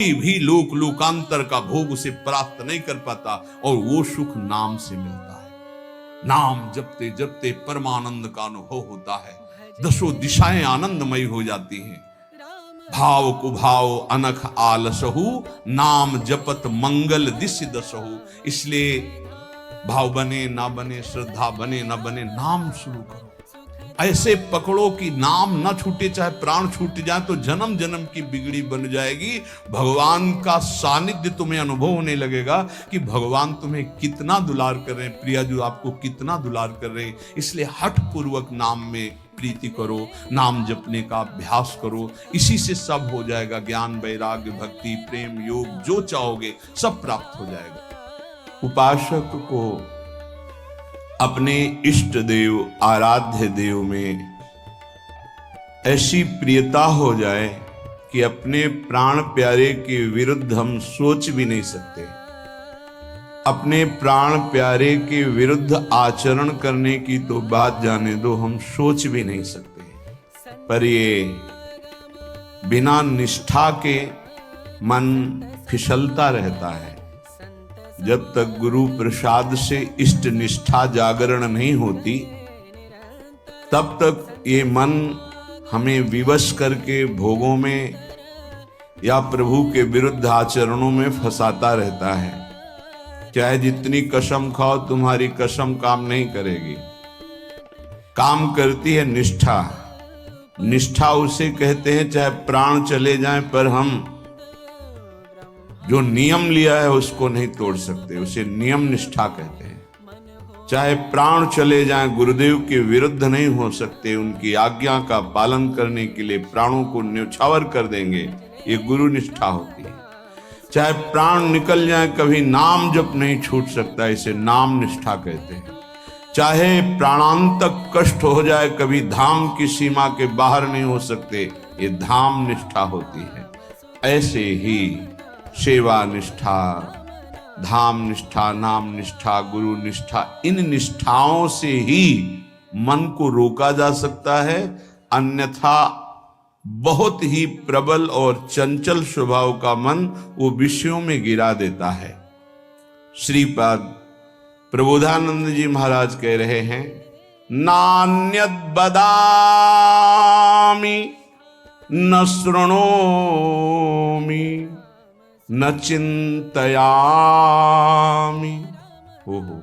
भी लोक लोकांतर का भोग उसे प्राप्त नहीं कर पाता, और वो सुख नाम से मिलता है। नाम जपते जपते परमानंद का अनुभव होता है, दसों दिशाएं आनंदमयी हो जाती हैं। भाव कुभाव अनख आलसहु, नाम जपत मंगल दिश दसहु। इसलिए भाव बने ना बने, श्रद्धा बने ना बने, नाम शुरू करो। ऐसे पकड़ो कि नाम ना छूटे, चाहे प्राण छूट जाए तो जन्म जन्म की बिगड़ी बन जाएगी। भगवान का सानिध्य तुम्हें अनुभव होने लगेगा कि भगवान तुम्हें कितना दुलार कर रहे हैं, प्रिया जो आपको कितना दुलार कर रहे हैं। इसलिए हठ पूर्वक नाम में प्रीति करो, नाम जपने का अभ्यास करो। इसी से सब हो जाएगा, ज्ञान वैराग्य भक्ति प्रेम योग जो चाहोगे सब प्राप्त हो जाएगा। उपासक को अपने इष्ट देव आराध्य देव में ऐसी प्रियता हो जाए कि अपने प्राण प्यारे के विरुद्ध हम सोच भी नहीं सकते। अपने प्राण प्यारे के विरुद्ध आचरण करने की तो बात जाने दो, हम सोच भी नहीं सकते। पर ये बिना निष्ठा के मन फिसलता रहता है। जब तक गुरु प्रसाद से इष्ट निष्ठा जागरण नहीं होती, तब तक ये मन हमें विवश करके भोगों में या प्रभु के विरुद्ध आचरणों में फंसाता रहता है। चाहे जितनी कसम खाओ, तुम्हारी कसम काम नहीं करेगी। काम करती है निष्ठा। निष्ठा उसे कहते हैं चाहे प्राण चले जाएं, पर हम जो नियम लिया है उसको नहीं तोड़ सकते, उसे नियम निष्ठा कहते हैं। चाहे प्राण चले जाएं, गुरुदेव के विरुद्ध नहीं हो सकते, उनकी आज्ञा का पालन करने के लिए प्राणों को न्यौछावर कर देंगे, ये गुरु निष्ठा होती है। चाहे प्राण निकल जाए, कभी नाम जप नहीं छूट सकता, इसे नाम निष्ठा कहते हैं। चाहे प्राणांतक कष्ट हो जाए, कभी धाम की सीमा के बाहर नहीं हो सकते, ये धाम निष्ठा होती है। ऐसे ही सेवा निष्ठा, धाम निष्ठा, नाम निष्ठा, गुरु निष्ठा, इन निष्ठाओं से ही मन को रोका जा सकता है। अन्यथा बहुत ही प्रबल और चंचल स्वभाव का मन वो विषयों में गिरा देता है। श्रीपाद प्रबोधानंद जी महाराज कह रहे हैं, नान्यद बदामि न शृणोमि न चिंतयामि। ओहो,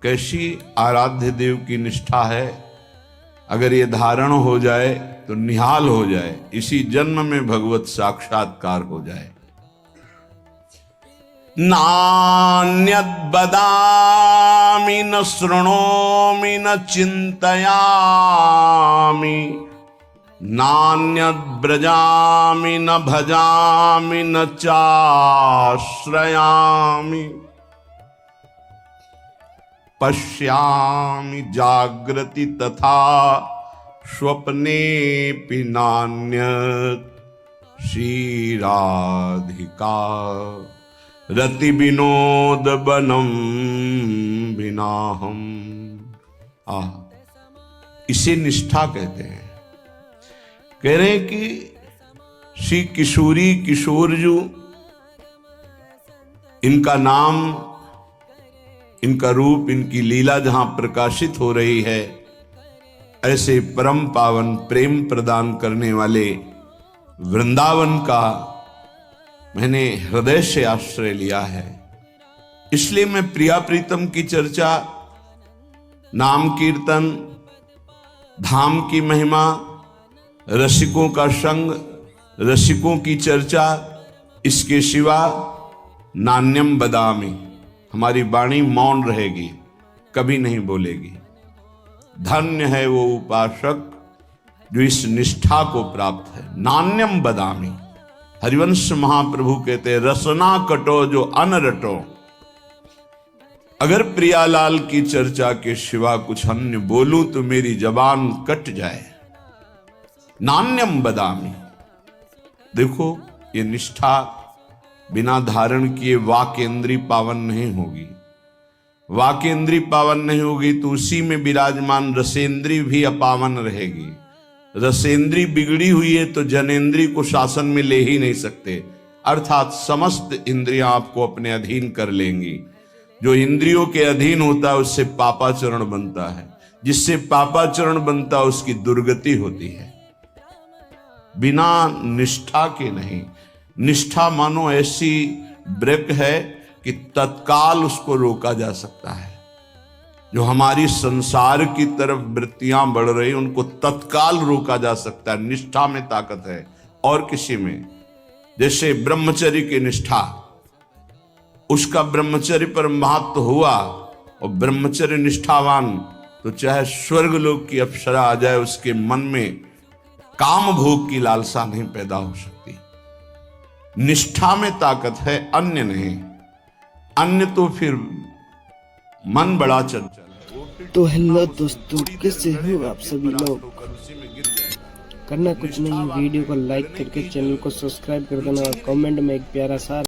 कैसी आराध्य देव की निष्ठा है। अगर ये धारण हो जाए तो निहाल हो जाए, इसी जन्म में भगवत साक्षात्कार हो जाए। नान्यद बदामि न शृणोमि न चिंतयामि, नान्यद ब्रजामि न भजामि न चाश्रयामि, पश्यामि जागृति तथा स्वप्नेऽपि नान्यत् श्रीराधिका रति विनोद बनम विनाहम। इसे निष्ठा कहते हैं। कह रहे हैं कि श्री किशोरी किशोरजू, इनका नाम, इनका रूप, इनकी लीला जहां प्रकाशित हो रही है, ऐसे परम पावन प्रेम प्रदान करने वाले वृंदावन का मैंने हृदय से आश्रय लिया है। इसलिए मैं प्रिया प्रीतम की चर्चा, नाम कीर्तन, धाम की महिमा, रसिकों का संग, रसिकों की चर्चा, इसके सिवा नान्यम बदामी, हमारी वाणी मौन रहेगी, कभी नहीं बोलेगी। धन्य है वो उपासक जो इस निष्ठा को प्राप्त है। नान्यम बदामी, हरिवंश महाप्रभु कहते हैं, रसना कटो जो अन रटो। अगर प्रियालाल की चर्चा के सिवा कुछ अन्य बोलूं तो मेरी जबान कट जाए। नान्यम बदामी, देखो ये निष्ठा बिना धारण किए वाकेंद्री पावन नहीं होगी। वाकेंद्री पावन नहीं होगी तो उसी में विराजमान रसेंद्री भी अपावन रहेगी। रसेंद्री बिगड़ी हुई है तो जनेंद्री को शासन में ले ही नहीं सकते। अर्थात समस्त इंद्रियां आपको अपने अधीन कर लेंगी। जो इंद्रियों के अधीन होता है उससे पापाचरण बनता है, जिससे पापाचरण बनता है उसकी दुर्गति होती है। बिना निष्ठा के नहीं। निष्ठा मानो ऐसी ब्रेक है कि तत्काल उसको रोका जा सकता है। जो हमारी संसार की तरफ वृत्तियां बढ़ रही उनको तत्काल रोका जा सकता है। निष्ठा में ताकत है और किसी में। जैसे ब्रह्मचर्य की निष्ठा, उसका ब्रह्मचर्य पर महत्व हुआ और ब्रह्मचर्य निष्ठावान तो चाहे स्वर्ग लोक की अप्सरा आ जाए उसके मन में काम भोग की लालसा नहीं पैदा हो सकती। निष्ठा में ताकत है, अन्य नहीं। अन्य तो फिर मन बड़ा चंचल है। तो हेलो दोस्तों, कैसे हो आप सभी लोग। करना कुछ नहीं, वीडियो को लाइक करके चैनल को सब्सक्राइब कर देना और कमेंट में एक प्यारा सा